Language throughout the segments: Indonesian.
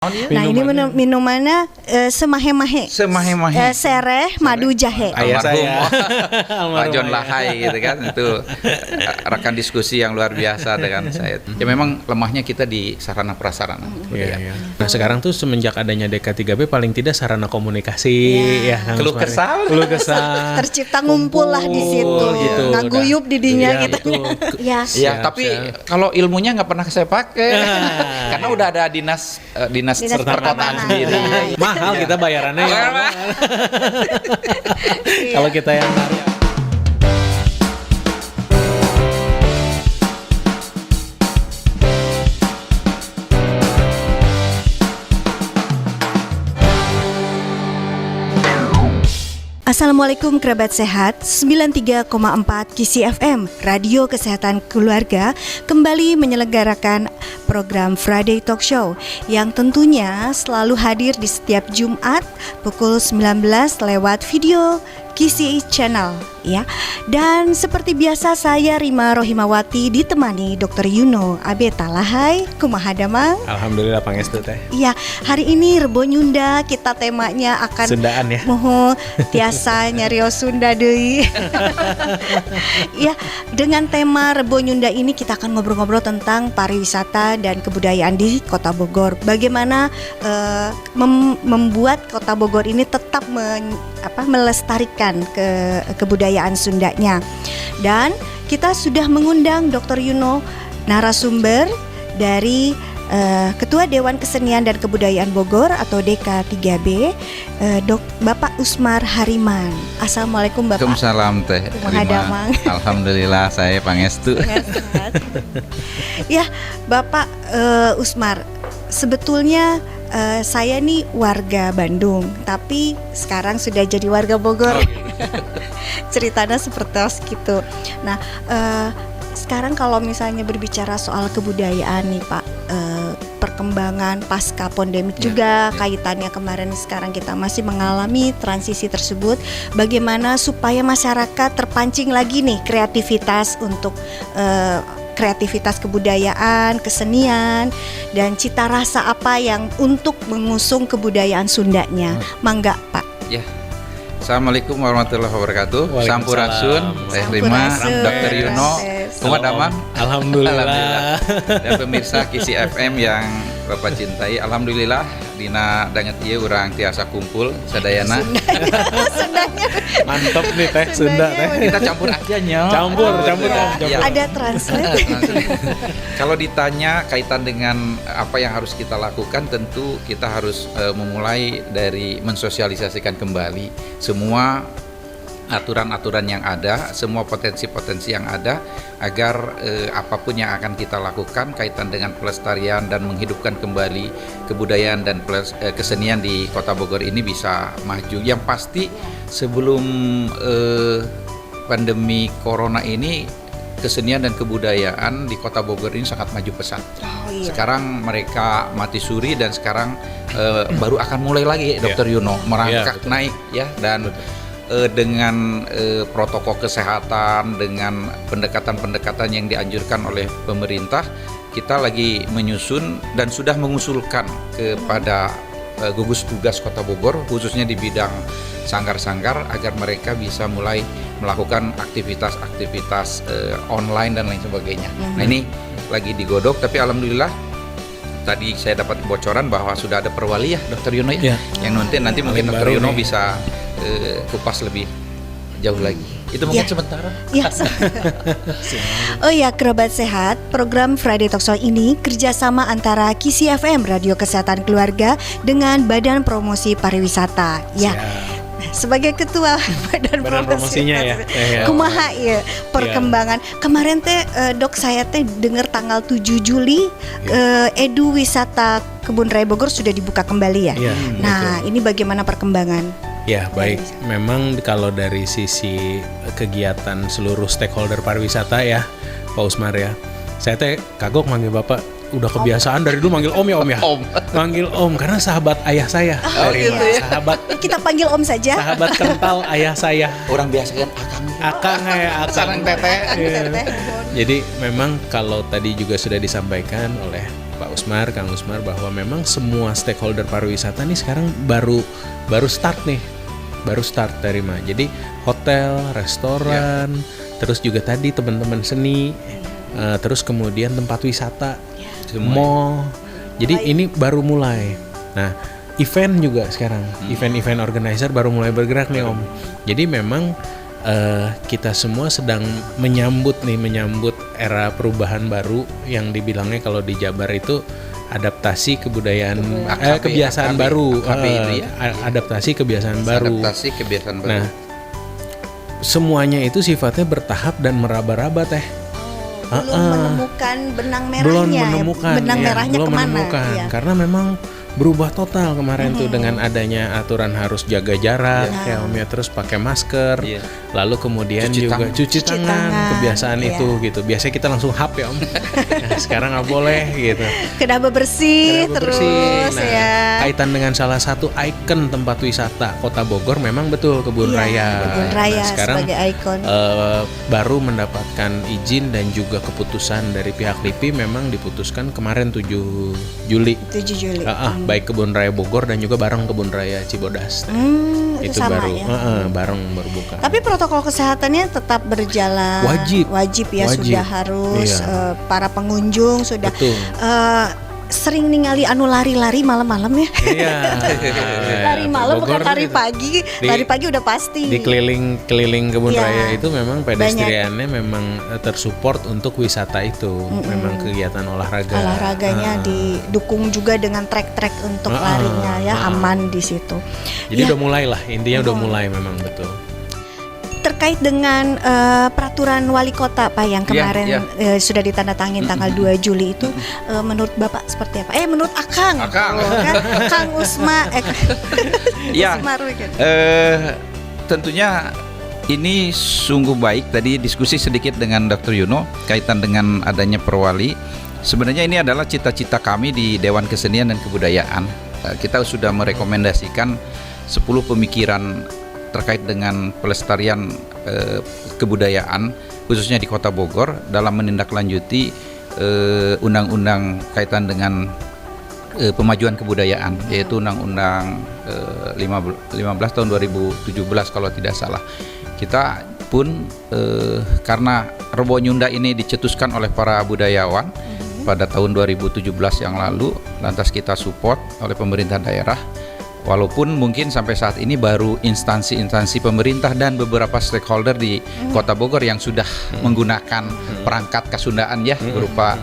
Nah ini minumannya semahe-mahe. Sereh madu jahe. Ayah saya Pak John Lahai gitu kan, itu rekan diskusi yang luar biasa dengan saya. Ya memang lemahnya kita di sarana prasarana. Iya. Nah sekarang tuh semenjak adanya DK3B paling tidak sarana komunikasi ya. Keluh kesah. Tercipta ngumpul lah di situ. Gitu. Ngaguyup didinya gitu. Ya, tapi kalau ilmunya nggak pernah saya pakai karena udah ada dinas perkotaan sendiri. Mahal kita bayarannya ya. Kalau kita yang Assalamualaikum kerabat sehat, 93,4 KISI FM, Radio Kesehatan Keluarga kembali menyelenggarakan program Friday Talk Show yang tentunya selalu hadir di setiap Jumat pukul 19 lewat video KISI Channel ya. Dan seperti biasa saya Rima Rohimawati ditemani Dr. Yuno Abeta Lahai. Kumaha damang? Alhamdulillah pangestu teh. Iya, hari ini Rebo Nyunda kita temanya akan Sundaan ya. Moho tiasa nyarios Sunda deui. Ya, dengan tema Rebo Nyunda ini kita akan ngobrol-ngobrol tentang pariwisata dan kebudayaan di Kota Bogor. Bagaimana membuat Kota Bogor ini tetap melestarikan kebudayaan Sundanya. Dan kita sudah mengundang Dr. Yuno, narasumber dari Ketua Dewan Kesenian dan Kebudayaan Bogor atau DK3B, Bapak Usmar Hariman. Assalamualaikum Bapak. Waalaikumsalam Teh Rima. Alhamdulillah saya pangestu. Ya Bapak Usmar, sebetulnya saya nih warga Bandung, tapi sekarang sudah jadi warga Bogor. Ceritanya seperti itu. Nah, sekarang kalau misalnya berbicara soal kebudayaan nih Pak, perkembangan pasca pandemik juga kaitannya kemarin sekarang kita masih mengalami transisi tersebut. Bagaimana supaya masyarakat terpancing lagi nih kreativitas untuk kreativitas kebudayaan, kesenian, dan cita rasa apa yang untuk mengusung kebudayaan Sundanya. Mangga Pak. Ya. Assalamualaikum warahmatullahi wabarakatuh. Sampurasun, Teh Rima, Dr. Yuno, kumaha damang? Alhamdulillah. Dan pemirsa KISI FM yang Bapak cintai, alhamdulillah dina danget ieu urang tiasa kumpul sadayana. Sundanya. Mantap nih Teh Sunda Teh. Kita campur aja nyo. Campur. Ada translate. Kalau ditanya kaitan dengan apa yang harus kita lakukan, tentu kita harus memulai dari mensosialisasikan kembali semua aturan-aturan yang ada, semua potensi-potensi yang ada, agar apapun yang akan kita lakukan kaitan dengan pelestarian dan menghidupkan kembali kebudayaan dan kesenian di Kota Bogor ini bisa maju. Yang pasti sebelum pandemi Corona ini, kesenian dan kebudayaan di Kota Bogor ini sangat maju pesat. Sekarang mereka mati suri dan sekarang baru akan mulai lagi, Dr. Yuno, merangkak naik ya, dan dengan protokol kesehatan, dengan pendekatan-pendekatan yang dianjurkan oleh pemerintah, kita lagi menyusun dan sudah mengusulkan kepada gugus tugas Kota Bogor, khususnya di bidang sanggar-sanggar, agar mereka bisa mulai melakukan aktivitas-aktivitas online dan lain sebagainya. Nah ini lagi digodok, tapi alhamdulillah tadi saya dapat bocoran bahwa sudah ada perwali ya Dr. Yuno ya, yang nanti mungkin Dr. Yuno bisa kupas lebih jauh lagi. Itu mungkin sementara. Ya. Oh ya, kerabat sehat, program Friday Talk Show ini kerjasama antara KISI FM Radio Kesehatan Keluarga dengan Badan Promosi Pariwisata. Ya. Sebagai ketua badan promosinya ya. Kumaha ya perkembangan. Kemarin teh Dok saya teh dengar tanggal 7 Juli Edu Wisata Kebun Raya Bogor sudah dibuka kembali ya. Nah, ini bagaimana perkembangan? Ya baik, memang kalau dari sisi kegiatan seluruh stakeholder pariwisata ya Pak Usmar ya, saya teh kagok manggil Bapak, udah kebiasaan dari dulu manggil Om ya. Manggil Om karena sahabat ayah saya. Gitu ya. Sahabat. Kita panggil Om saja. Sahabat kental ayah saya. Orang biasa kan Akang. Sarang teteh. Jadi memang kalau tadi juga sudah disampaikan oleh Pak Kang Usmar bahwa memang semua stakeholder pariwisata nih sekarang baru start dari mana. Jadi hotel, restoran, terus juga tadi teman-teman seni, terus kemudian tempat wisata, mall. Jadi ini baru mulai. Nah, event juga sekarang, event organizer baru mulai bergerak nih Om. Jadi memang kita semua sedang menyambut era perubahan baru yang dibilangnya kalau di Jabar itu adaptasi kebudayaan kebiasaan baru. Adaptasi kebiasaan baru. Nah, semuanya itu sifatnya bertahap dan meraba-raba teh. Belum menemukan benang merahnya. Belum menemukan. Ya. Karena memang berubah total kemarin tuh dengan adanya aturan harus jaga jarak ya Om ya, terus pakai masker, lalu kemudian cuci tangan, kebiasaan itu gitu. Biasanya kita langsung hap ya Om. Nah, sekarang nggak boleh gitu. Kena bersih terus. Nah, kaitan dengan salah satu ikon tempat wisata Kota Bogor memang betul Kebun Raya. Kebun Raya nah, sekarang sebagai ikon. Baru mendapatkan izin dan juga keputusan dari pihak LIPI, memang diputuskan kemarin 7 Juli. 7 Juli. Baik Kebun Raya Bogor dan juga bareng Kebun Raya Cibodas. Itu sama baru, ya. Bareng berbuka. Tapi protokol kesehatannya tetap berjalan. Wajib ya, sudah harus. Para pengunjung sudah. Sering ningali anu lari-lari malam-malam ya. Iya. Lari malam bukan lari pagi. Lari pagi udah pasti. Di keliling Kebun Raya itu memang pedestriannya memang tersupport untuk wisata itu. Memang kegiatan olahraga. Olahraganya didukung juga dengan trek-trek untuk larinya ya, aman di situ. Jadi udah mulai lah, intinya udah mulai memang betul. Terkait dengan peraturan wali kota Pak yang kemarin sudah ditandatangani tanggal 2 Juli itu, menurut Bapak seperti apa? Menurut Akang. Kang Usmar. Tentunya ini sungguh baik. Tadi diskusi sedikit dengan Dr. Yuno kaitan dengan adanya perwali. Sebenarnya ini adalah cita-cita kami di Dewan Kesenian dan Kebudayaan. Kita sudah merekomendasikan 10 pemikiran terkait dengan pelestarian kebudayaan khususnya di Kota Bogor dalam menindaklanjuti undang-undang kaitan dengan pemajuan kebudayaan, yaitu Undang-Undang 15 tahun 2017 kalau tidak salah. Kita pun karena Rebo Nyunda ini dicetuskan oleh para budayawan pada tahun 2017 yang lalu, lantas kita support oleh pemerintah daerah. Walaupun mungkin sampai saat ini baru instansi-instansi pemerintah dan beberapa stakeholder di Kota Bogor yang sudah menggunakan perangkat Kasundaan ya, berupa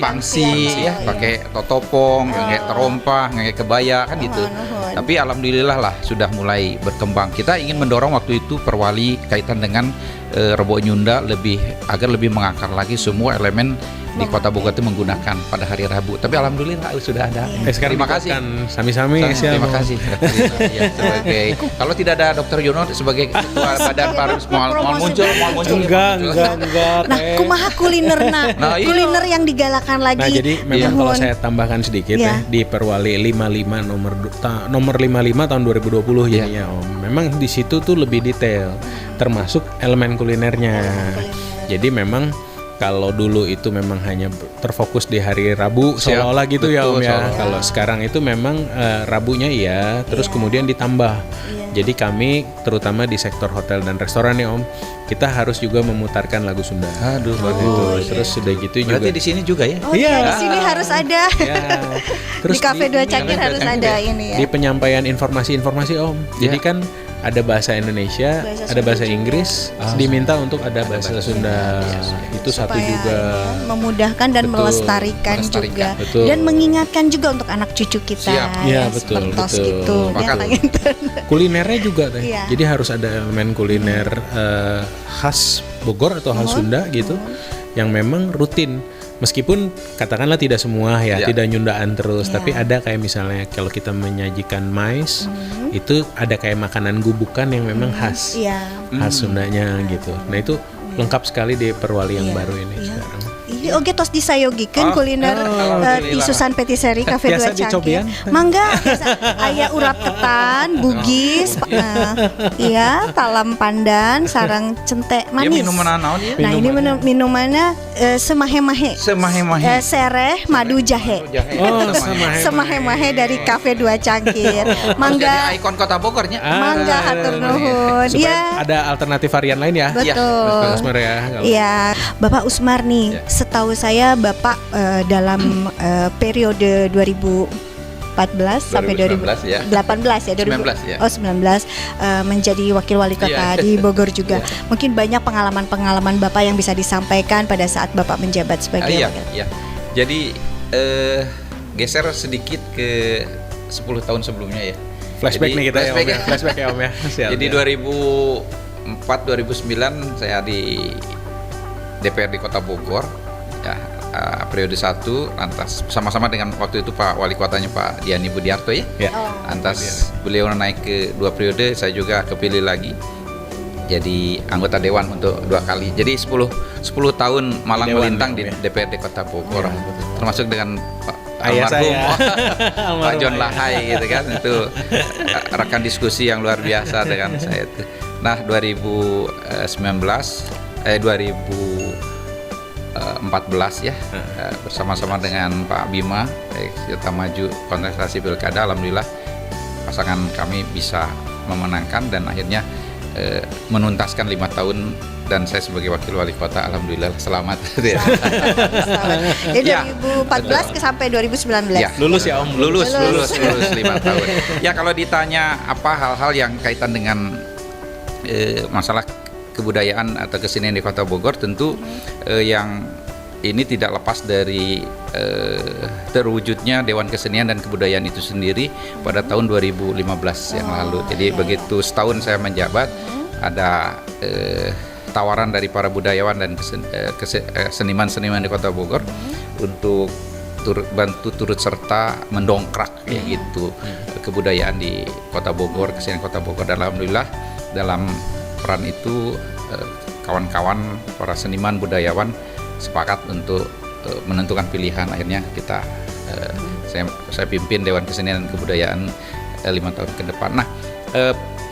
pangsi ya, pakai totopong, pakai terompah, pakai kebaya kan gitu. Tapi alhamdulillah lah sudah mulai berkembang. Kita ingin mendorong waktu itu perwali kaitan dengan Rebo Nyunda agar lebih mengakar lagi semua elemen di Kota Bogor itu menggunakan pada hari Rabu. Tapi alhamdulillah sudah ada. Terima kasih. Sami-sami. Terima kasih. Sebagai kalau tidak ada Dr. Yono sebagai ketua badan pariwisata mau muncul. Enggak. Nah, kumaha kulinerna? Kuliner yang digalakan lagi. Nah, jadi memang kalau saya tambahkan sedikit di Perwali 55 nomor 55 tahun 2020 jadinya Om. Memang di situ tuh lebih detail termasuk elemen kulinernya. Jadi memang kalau dulu itu memang hanya terfokus di hari Rabu seolah-olah gitu ya Om ya. Kalau sekarang itu memang Rabunya terus kemudian ditambah. Jadi kami terutama di sektor hotel dan restoran nih Om, kita harus juga memutarkan lagu Sunda. Terus sudah gitu juga. Berarti di sini juga ya? Di sini harus ada. Terus di Cafe 2 Cangkir harus ada ini ya. Di penyampaian informasi Om. Jadi kan ada bahasa Indonesia, ada bahasa Inggris, diminta untuk ada bahasa Sunda. Itu satu juga memudahkan dan melestarikan juga. Dan mengingatkan juga untuk anak cucu kita. Iya, betul. Gitu. Kulinernya juga teh. Jadi harus ada elemen kuliner khas Bogor atau khas Sunda gitu yang memang rutin. Meskipun katakanlah tidak semua tidak nyundaan terus, tapi ada kayak misalnya kalau kita menyajikan mais, itu ada kayak makanan gubukan yang memang khas Sundanya gitu. Nah itu lengkap sekali di Perwali yang baru ini sekarang. Iya, oke tos disayogikeun kuliner tisusan petisserie Cafe Biasa 2 Cangkir. dicobian? Mangga biasa aya urap ketan, bugis, iya, talam pandan, sarang centek Ya manis. minuman naon ya? Nah, ini minumannya semahe-mahe. Semahe-mahe. Sereh madu jahe. Oh, Semahe-mahe dari Cafe 2 Cangkir. Mangga Jadi ikon Kota Bogornya. mangga hatur nuhun. Supaya Iya. ada alternatif varian lain ya. Betul. Pak Usmar ya. Kalau- Iya, Bapak Usmar nih, Ya. setahu saya Bapak dalam periode 2014 sampai 2019 ya. 2018 ya, 19 ya. Oh 19 menjadi wakil wali kota Iya. di Bogor juga. Iya. Mungkin banyak pengalaman-pengalaman Bapak yang bisa disampaikan pada saat Bapak menjabat sebagai Iya, wakil. iya. Jadi geser sedikit ke 10 tahun sebelumnya ya. Flashback Jadi, nih kita flashback ya Om ya. Flashback ya Om ya. Siap, Jadi ya. 2004-2009 saya di DPRD Kota Bogor ya, periode 1, lantas sama-sama dengan waktu itu Pak Wali Kotanya Pak Diani Budiarto ya. Ya. Lantas beliau naik ke 2 periode, saya juga kepilih lagi jadi anggota dewan untuk 2 kali. Jadi 10 tahun malang Dewan, melintang ya, di Om ya. DPRD Kota Bogor. Termasuk dengan Pak Ayah almarhum saya. Pak Almarhum John ayah. Lahai gitu kan, itu rekan diskusi yang luar biasa dengan saya itu. Nah 2014 ya, bersama-sama dengan Pak Bima kita maju kontestasi pilkada, alhamdulillah pasangan kami bisa memenangkan dan akhirnya menuntaskan 5 tahun dan saya sebagai wakil wali kota, alhamdulillah selamat. Jadi Ya, 2014 ke sampai 2019. Ya, Lulus ya Om. lulus 5 tahun. Ya kalau ditanya apa hal-hal yang kaitan dengan masalah kebudayaan atau kesenian di Kota Bogor, tentu yang ini tidak lepas dari terwujudnya Dewan Kesenian dan Kebudayaan itu sendiri pada tahun 2015 yang lalu. Jadi begitu setahun saya menjabat, ada tawaran dari para budayawan dan seniman-seniman di Kota Bogor untuk turut serta mendongkrak ya gitu kebudayaan di Kota Bogor, kesenian Kota Bogor. Dan alhamdulillah dalam peran itu kawan-kawan para seniman budayawan sepakat untuk menentukan pilihan. Akhirnya kita saya pimpin Dewan Kesenian dan Kebudayaan 5 tahun ke depan. Nah,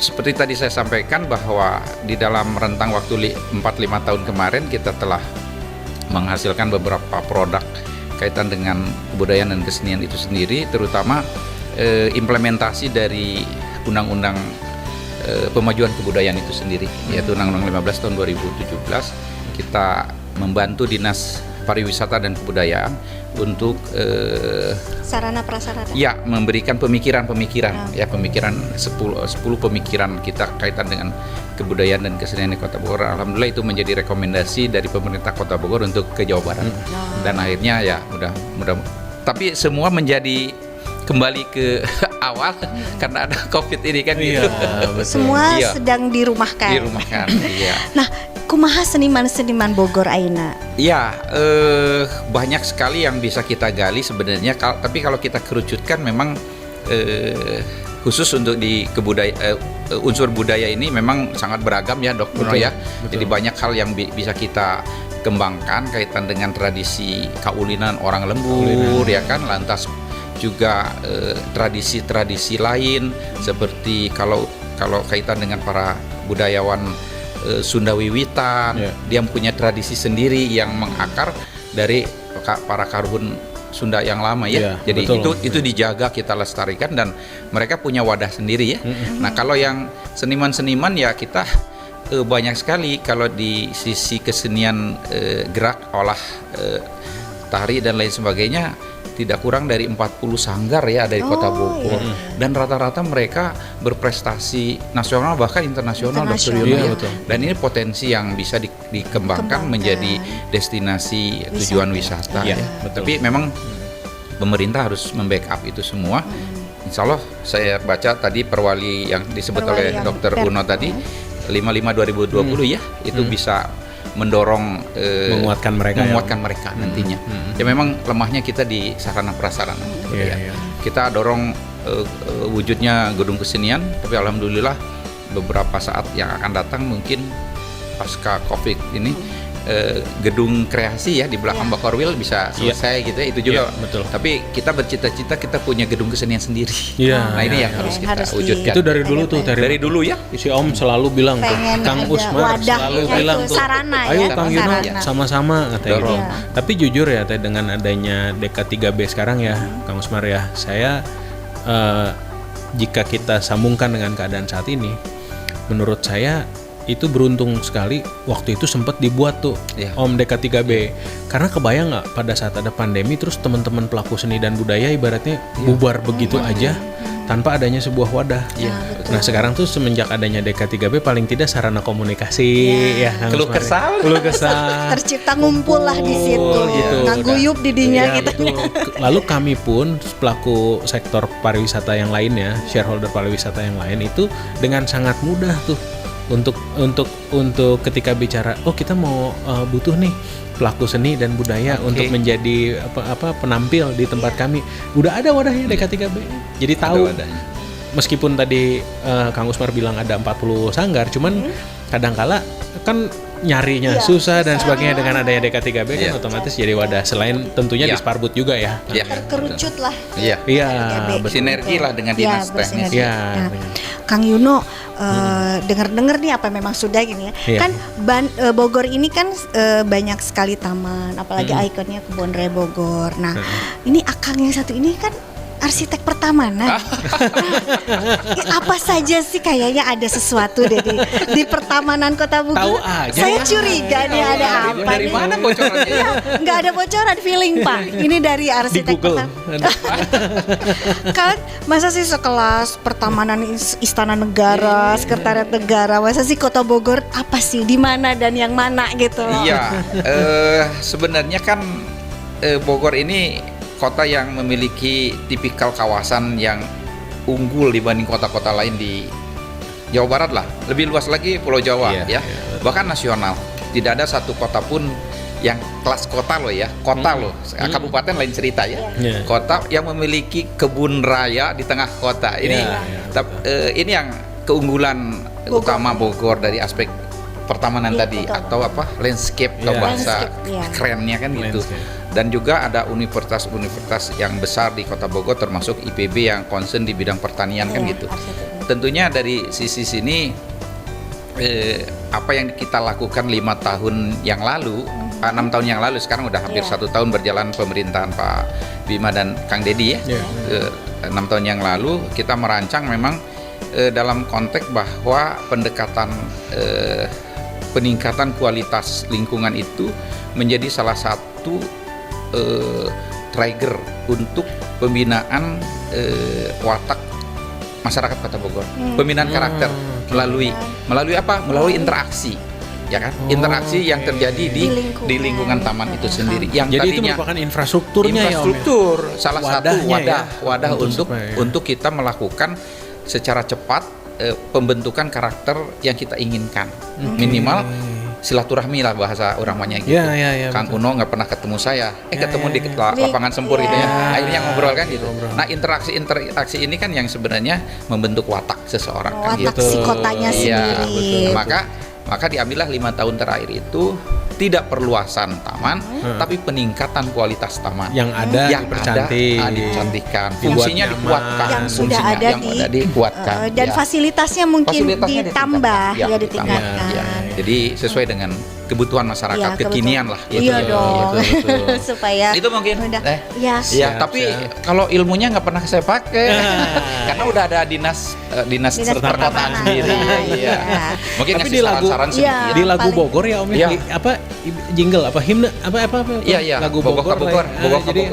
seperti tadi saya sampaikan bahwa di dalam rentang waktu 4-5 tahun kemarin kita telah menghasilkan beberapa produk kaitan dengan kebudayaan dan kesenian itu sendiri, terutama implementasi dari Undang-Undang Pemajuan Kebudayaan itu sendiri, yaitu Undang-Undang 15 tahun 2017. Kita membantu Dinas Pariwisata dan Kebudayaan untuk Sarana prasarana. ya memberikan pemikiran-pemikiran ya, pemikiran 10 pemikiran kita kaitan dengan kebudayaan dan kesenian di Kota Bogor. Alhamdulillah itu menjadi rekomendasi dari pemerintah Kota Bogor untuk ke Jawa Barat. Dan akhirnya ya mudah tapi semua menjadi kembali ke awal karena ada Covid ini kan gitu. Semua Iya. sedang dirumahkan. Dirumahkan. Iya. Nah, kumaha seniman-seniman Bogor ayeuna? Ya, banyak sekali yang bisa kita gali sebenarnya. Tapi kalau kita kerucutkan memang khusus untuk di unsur budaya ini memang sangat beragam ya, Dok Bruno ya. Jadi banyak hal yang bisa kita kembangkan kaitan dengan tradisi kaulinan orang lembur ya kan, lantas juga tradisi-tradisi lain seperti kalau kaitan dengan para budayawan Sunda Wiwitan, dia punya tradisi sendiri yang mengakar dari para karuhun Sunda yang lama ya. Jadi itu dijaga, kita lestarikan dan mereka punya wadah sendiri ya. Nah, kalau yang seniman-seniman ya kita banyak sekali kalau di sisi kesenian gerak, olah, tari dan lain sebagainya tidak kurang dari 40 sanggar ya dari Kota Bogor. Dan rata-rata mereka berprestasi nasional bahkan internasional, Dr. Yono ya. Dan ini potensi yang bisa dikembangkan menjadi destinasi tujuan wisata ya. Tapi memang pemerintah harus membackup itu semua. Insya Allah saya baca tadi perwali yang disebut oleh Dr. Uno tadi 55/2020 ya, itu bisa mendorong menguatkan mereka nantinya. Ya memang lemahnya kita di sarana prasarana. Kita dorong wujudnya gedung kesenian, tapi alhamdulillah beberapa saat yang akan datang mungkin pasca Covid ini gedung kreasi ya di belakang Bakorwil bisa selesai gitu ya, itu juga. Betul. Tapi kita bercita-cita kita punya gedung kesenian sendiri. Nah ini yang harus kita wujudkan. Itu dari dulu tuh, dari dulu ya. Si Om selalu bilang tuh, Kang Usmar selalu bilang tuh, sarana, ayo Kang Yuno sama-sama katanya gitu. Iya. Tapi jujur ya Teh, dengan adanya DK3B sekarang ya, Kang Usmar ya, saya jika kita sambungkan dengan keadaan saat ini, menurut saya itu beruntung sekali waktu itu sempat dibuat tuh Om DK3B. Karena kebayang nggak pada saat ada pandemi terus teman-teman pelaku seni dan budaya ibaratnya bubar begitu aja tanpa adanya sebuah wadah. Nah sekarang tuh semenjak adanya DK3B paling tidak sarana komunikasi ya keluh kesah tercipta ngumpul lah di situ gitu. Ngangguyup didinya gitu. Lalu kami pun pelaku sektor pariwisata yang lainnya, shareholder pariwisata yang lain itu dengan sangat mudah tuh untuk ketika bicara, oh kita mau butuh nih pelaku seni dan budaya untuk menjadi penampil di tempat kami. Udah ada wadahnya DK3B. Jadi tahu. Meskipun tadi Kang Usmar bilang ada 40 sanggar, cuman kadangkala kan nyarinya susah dan sebagainya. Dengan adanya DK3B kan otomatis jadi wadah. Selain tentunya di Sparbud juga ya. Terkerucut lah. Iya. Bersinergi lah dengan dinas teknis. Kang Yuno, dengar-dengar nih apa memang sudah gini ya. Kan Bogor ini kan banyak sekali taman, apalagi ikonnya Kebun Raya Bogor. Nah, ini Akang yang satu ini kan arsitek pertamanan. Apa saja sih kayaknya ada sesuatu deh di pertamanan Kota Bogor. Tahu aja. Saya curiga nih ada apa. Dari mana bocorannya? Nggak ada bocoran, feeling Pak. Ini dari arsitek pertamanan. Kan masa sih sekelas pertamanan Istana Negara, Sekretariat Negara, masa sih Kota Bogor apa sih, di mana dan yang mana gitu. Iya, sebenarnya kan Bogor ini kota yang memiliki tipikal kawasan yang unggul dibanding kota-kota lain di Jawa Barat lah. Lebih luas lagi Pulau Jawa bahkan nasional. Tidak ada satu kota pun yang kelas kota loh ya, loh. Kabupaten lain cerita ya. Kota yang memiliki kebun raya di tengah kota. Ini ini yang keunggulan utama Bogor dari aspek pertamanan tadi atau landscape atau bahasa kerennya kan gitu. Dan juga ada universitas-universitas yang besar di Kota Bogor termasuk IPB yang concern di bidang pertanian kan gitu. Tentunya dari sisi sini apa yang kita lakukan 5 tahun yang lalu, 6 tahun yang lalu, sekarang udah hampir 1 tahun berjalan pemerintahan Pak Bima dan Kang Dedi ya. 6 tahun yang lalu kita merancang memang dalam konteks bahwa pendekatan peningkatan kualitas lingkungan itu menjadi salah satu trigger untuk pembinaan watak masyarakat Kota Bogor, pembinaan karakter melalui apa? Melalui interaksi, ya kan? Interaksi yang terjadi di lingkungan taman itu sendiri. Yang jadi tadinya itu merupakan infrastrukturnya salah satu wadah untuk kita melakukan secara cepat pembentukan karakter yang kita inginkan. Minimal silaturahmi lah bahasa orang banyak gitu. Kang Uno nggak pernah ketemu saya, ketemu di lapangan Sempur gitu ya. Akhirnya ngobrol kan gitu. Nah interaksi ini kan yang sebenarnya membentuk watak seseorang kan watak gitu. Si kotanya sendiri. Maka diambillah 5 tahun terakhir itu tidak perluasan taman, tapi peningkatan kualitas taman yang ada dicantikkan, fungsinya dikuatkan, yang sudah ada dikuatkan, dan fasilitasnya mungkin ditambah, ditingkatkan. Jadi sesuai dengan kebutuhan masyarakat kekinian lah. Iya dong. Supaya itu mungkin. Tapi Iya. kalau ilmunya nggak pernah saya pakai, karena udah ada dinas perkotaan sendiri. Mungkin tapi di lagu di lagu Bogor ya Om ya. Apa jingle himne lagu Bogor. Jadi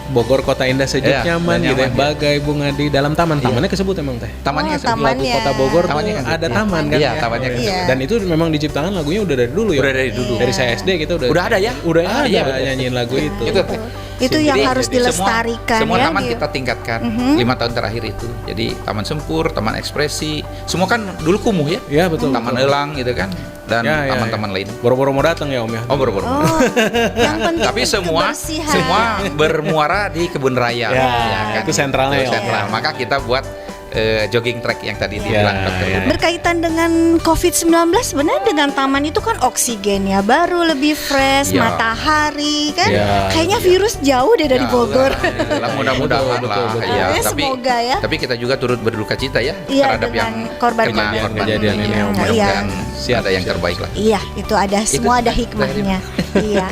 Bogor kota indah sejuk nyaman gitu ya, bagai bunga di dalam taman. Tamannya kesebut emang teh. Tamannya lagu Kota Bogor ada taman kan. Iya, tamannya kesebut. Dan itu memang diciptakan lagunya udah dari dulu ya. Udah dari dulu. Dari saya SD kita udah ada ya. Udah ada nyanyiin lagu itu. Itu yang harus dilestarikan. Semua taman kita tingkatkan 5 tahun terakhir itu. Jadi Taman Sempur, Taman Ekspresi, semua kan dulu kumuh ya. Iya betul. Taman Elang gitu kan. Dan taman-taman lain. Boro-boro mau datang ya Om ya. Boro-boro. Yang penting tapi semua bermuara di Kebun Raya. Kan? Itu sentralnya ya. Sentral. Maka kita buat jogging track yang tadi dibilang dokter. Berkaitan dengan COVID-19 sebenarnya dengan taman itu kan oksigennya baru, lebih fresh, matahari kan. Kayaknya virus jauh deh dari Bogor. Mudah-mudahan lah ya. Semoga ya. Tapi kita juga turut berduka cita ya terhadap yang korban kejadian ini. Mudah-mudahan ada yang terbaik lah. Iya, itu ada semua ada hikmahnya. Iya.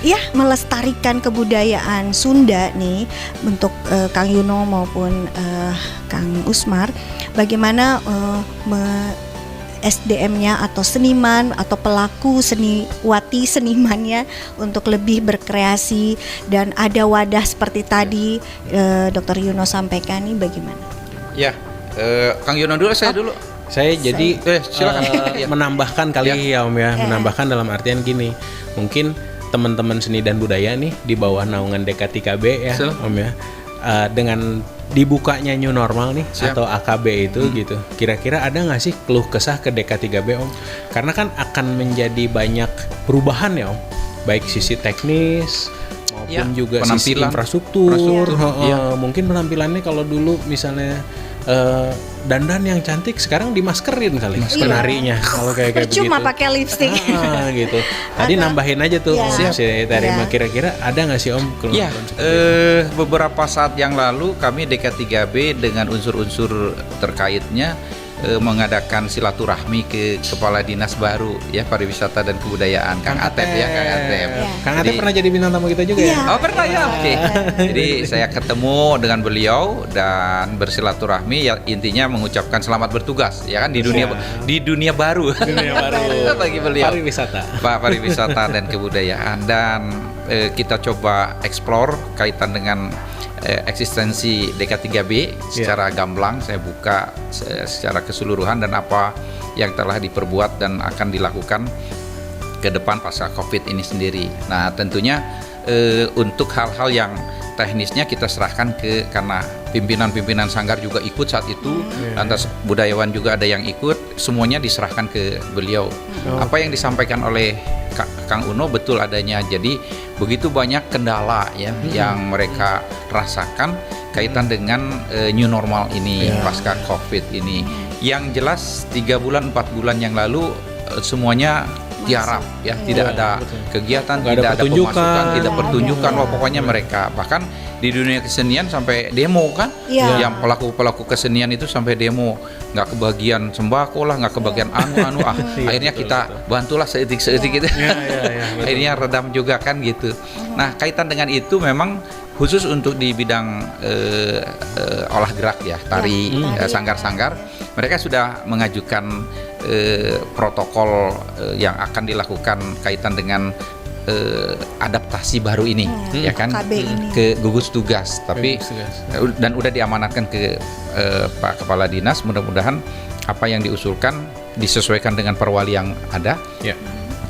Iya, melestarikan kebudayaan Sunda nih untuk Kang Yuno maupun Kang Usmar, bagaimana SDM-nya atau seniman atau pelaku senimannya untuk lebih berkreasi dan ada wadah seperti tadi Dr. Yuno sampaikan nih bagaimana? Ya, Kang Yuno dulu, saya dulu. Saya jadi silakan menambahkan kali ya Om ya, menambahkan dalam artian gini, mungkin teman-teman seni dan budaya nih di bawah naungan DK3B ya Om ya, dengan dibukanya new normal nih atau AKB itu gitu, kira-kira ada nggak sih keluh kesah ke DK3B Om? Karena kan akan menjadi banyak perubahan ya Om, baik sisi teknis maupun juga sisi infrastruktur. Mungkin penampilannya kalau dulu misalnya dandan yang cantik sekarang dimaskerin kali penarinya kalau kayak begitu. Cuma pakai lipstick. Gitu. Tadi nambahin aja tuh si Terima, kira-kira ada nggak sih Om? Beberapa saat yang lalu kami DK3B dengan unsur-unsur terkaitnya mengadakan silaturahmi ke Kepala Dinas baru ya Pariwisata dan Kebudayaan Kang Atep ya Kang Atep. Kang Atep pernah jadi bintang tamu kita juga ya? Oh pernah ya. Oke. Jadi saya ketemu dengan beliau dan bersilaturahmi ya, intinya mengucapkan selamat bertugas ya kan di dunia baru. Dunia baru bagi beliau. Pariwisata dan Kebudayaan, dan kita coba explore kaitan dengan eksistensi DK3B secara gamblang. Saya buka secara keseluruhan dan apa yang telah diperbuat dan akan dilakukan ke depan pasca COVID ini sendiri. Nah tentunya untuk hal-hal yang teknisnya kita serahkan karena pimpinan-pimpinan sanggar juga ikut saat itu, lantas budayawan juga ada yang ikut, semuanya diserahkan ke beliau. Apa yang disampaikan oleh Kang Uno betul adanya. Jadi begitu banyak kendala ya yang mereka rasakan kaitan dengan new normal ini pasca COVID ini. Yang jelas 3 bulan 4 bulan yang lalu semuanya tiarap ya, tidak ada kegiatan, tidak ada pemasukan, tidak pertunjukan. Wah pokoknya mereka bahkan di dunia kesenian sampai demo kan, yang pelaku kesenian itu sampai demo, nggak kebagian sembako lah, nggak kebagian anu akhirnya kita bantulah seetik gitu. Akhirnya redam juga kan gitu. Nah kaitan dengan itu memang khusus untuk di bidang olah gerak ya, tari, sanggar-sanggar, mereka sudah mengajukan protokol yang akan dilakukan kaitan dengan adaptasi baru ini ya kan ke gugus tugas, tapi dan udah diamanatkan ke Pak Kepala Dinas. Mudah-mudahan apa yang diusulkan disesuaikan dengan perwali yang ada,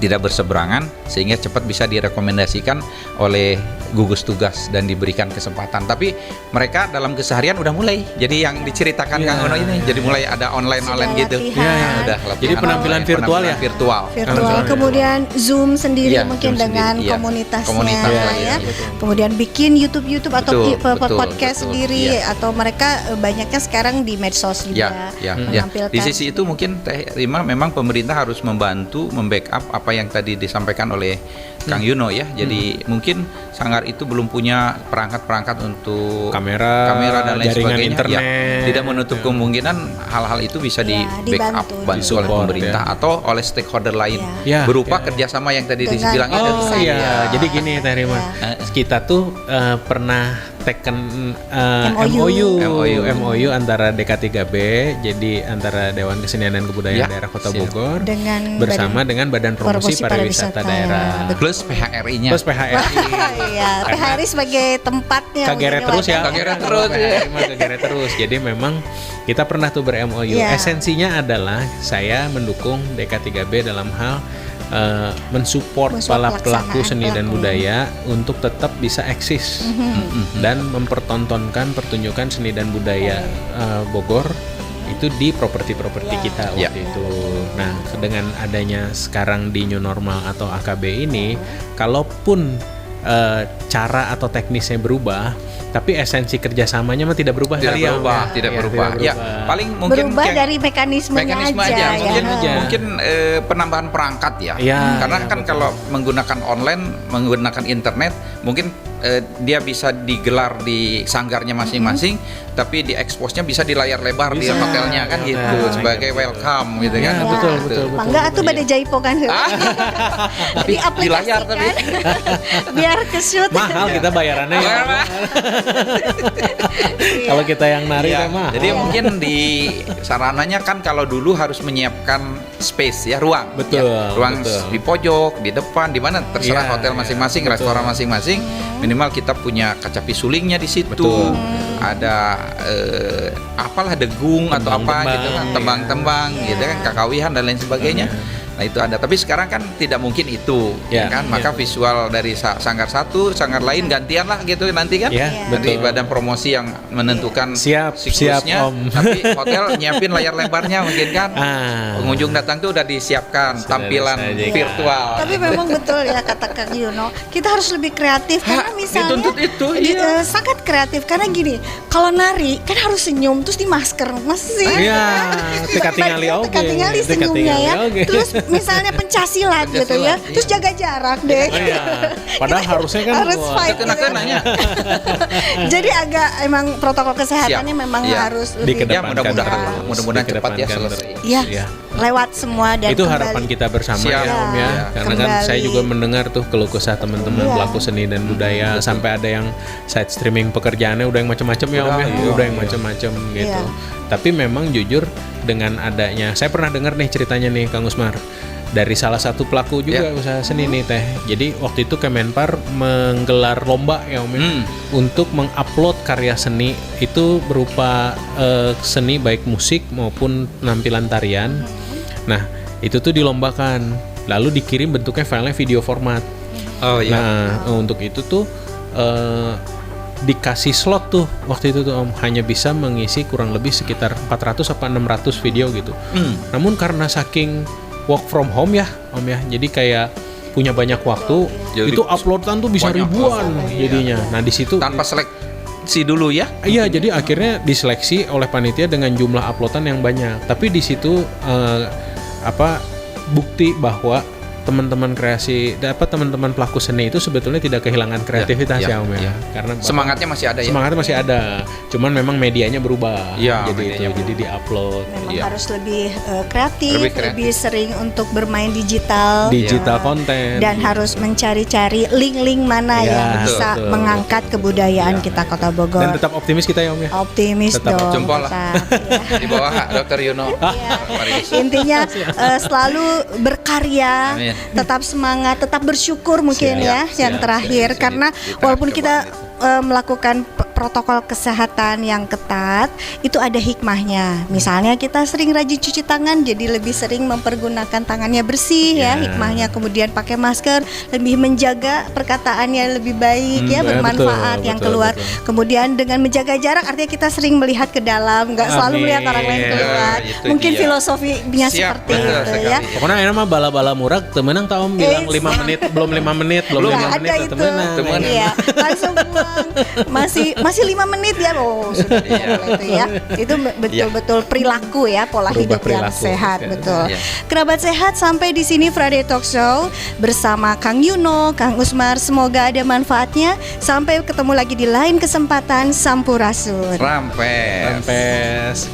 tidak berseberangan sehingga cepat bisa direkomendasikan oleh gugus tugas dan diberikan kesempatan. Tapi mereka dalam keseharian udah mulai. Jadi yang diceritakan Kang Uno ini jadi mulai ada online gitu. Udah jadi penampilan virtual. Kemudian Zoom sendiri mungkin Zoom dengan komunitasnya ya. Kemudian bikin YouTube atau podcast sendiri atau mereka banyaknya sekarang di medsos juga menampilkan. Di sisi itu mungkin Teh Rima memang pemerintah harus membantu membackup apa yang tadi disampaikan oleh Kang Yuno ya. Jadi mungkin sanggar itu belum punya perangkat-perangkat untuk kamera dan lain sebagainya. Internet, tidak menutup kemungkinan hal-hal itu bisa di backup bantu oleh pemerintah atau oleh stakeholder lain berupa kerjasama yang tadi dibilang itu. Jadi gini Teh Rima, kita tuh pernah teken MOU antara DK3B, jadi antara Dewan Kesenian dan Kebudayaan Daerah Kota Bogor bersama dengan Badan Promosi Pariwisata Daerah plus PHRI-nya. PHRI sebagai tempatnya. Kageret terus. Jadi memang kita pernah tuh ber-MOU. Esensinya adalah saya mendukung DK3B dalam hal mensupport para pelaku seni dan budaya untuk tetap bisa eksis dan mempertontonkan pertunjukan seni dan budaya Bogor itu di properti-properti kita waktu itu. Nah, dengan adanya sekarang di new normal atau AKB ini, kalaupun cara atau teknisnya berubah, tapi esensi kerjasamanya mah tidak berubah. Tidak berubah. Ya, paling mungkin berubah dari mekanismenya aja. Mungkin penambahan perangkat ya. Karena kan kalau menggunakan online, menggunakan internet, mungkin dia bisa digelar di sanggarnya masing-masing, tapi di expose-nya bisa di layar lebar di hotelnya kan gitu, sebagai welcome gitu kan. Betul. Mangga atuh bade jaipo kan. Tapi di layar tapi biar ke-shoot. Mahal kita bayarannya ya. Kalau kita yang nari mahal. Jadi mungkin di sarananya kan kalau dulu harus menyiapkan space ya, ruang. Betul. Ruang di pojok, di depan, di mana terserah hotel masing-masing, restoran masing-masing. Minimal kita punya kaca pisulingnya di situ. Betul. Ada apalah degung atau apa gitu kan, tembang-tembang gitu kan, kakawihan dan lain sebagainya. Nah itu ada, tapi sekarang kan tidak mungkin itu, kan? Maka visual dari sanggar satu, sanggar lain gantian lah gitu nanti kan. Nanti badan promosi yang menentukan siklusnya. Tapi hotel nyiapin layar lebarnya mungkin kan. Pengunjung datang tuh udah disiapkan tampilan virtual. Tapi memang betul ya kata Kang Yuno, kita harus lebih kreatif karena misalnya dituntut itu, sangat kreatif karena gini, kalau nari kan harus senyum terus di masker masih. Teka tingali senyumnya ya. Terus misalnya pencaksilat gitu ya, terus jaga jarak deh. Padahal harusnya kan harus fight kena-kenanya. Jadi agak emang protokol kesehatannya memang harus lebih. Ya mudah-mudahan cepat ya selesai. Lewat semua dan itu harapan kita bersama ya Om ya. Karena kan saya juga mendengar tuh keluh kesah teman-teman pelaku seni dan budaya, sampai ada yang side streaming pekerjaannya udah yang macam-macam ya Om ya. Udah yang macam-macam gitu. Tapi memang jujur dengan adanya, saya pernah dengar nih ceritanya nih Kang Usmar, dari salah satu pelaku juga usaha seni nih Teh. Jadi waktu itu Kemenpar menggelar lomba ya Om untuk mengupload karya seni itu berupa seni baik musik maupun penampilan tarian. Nah itu tuh dilombakan, lalu dikirim bentuknya filenya video format. Nah untuk itu tuh dikasih slot tuh waktu itu tuh Om, hanya bisa mengisi kurang lebih sekitar 400 atau 600 video gitu. Namun karena saking work from home ya Om ya, jadi kayak punya banyak waktu, itu uploadan tuh bisa ribuan jadinya. Nah di situ tanpa seleksi dulu ya? Iya, jadi akhirnya diseleksi oleh panitia dengan jumlah uploadan yang banyak. Tapi di situ bukti bahwa teman-teman teman-teman pelaku seni itu sebetulnya tidak kehilangan kreativitas ya Om ya. Karena semangatnya masih ada ya. Semangatnya masih ada. Cuman memang medianya berubah. Jadi di-upload. Memang harus lebih kreatif, lebih sering untuk bermain digital konten. Dan harus mencari-cari link-link mana yang bisa mengangkat kebudayaan kita Kota Bogor. Dan tetap optimis kita ya Om ya. Optimis tetap dong. Jempol lah. Di bawah Dr. Yuno. Intinya selalu berkarya. Amin. Tetap semangat, tetap bersyukur mungkin yang terakhir karena walaupun kita melakukan protokol kesehatan yang ketat, itu ada hikmahnya. Misalnya kita sering rajin cuci tangan, jadi lebih sering mempergunakan tangannya bersih ya, hikmahnya. Kemudian pakai masker, lebih menjaga perkataannya lebih baik bermanfaat yang keluar. Kemudian dengan menjaga jarak, artinya kita sering melihat ke dalam, nggak selalu melihat orang lain keluar. Mungkin filosofinya seperti itu ya. Pokoknya enak mah bala-bala murag, temenang tak Om bilang 5 menit, belum 5 menit, temenang. Iya, langsung buang. Masih 5 menit ya, sudah itu ya. Itu betul-betul perilaku ya, pola hidup yang sehat, betul. Kerabat sehat, sampai di sini Friday Talk Show bersama Kang Yuno, Kang Usmar. Semoga ada manfaatnya. Sampai ketemu lagi di lain kesempatan. Sampurasun. Rampes.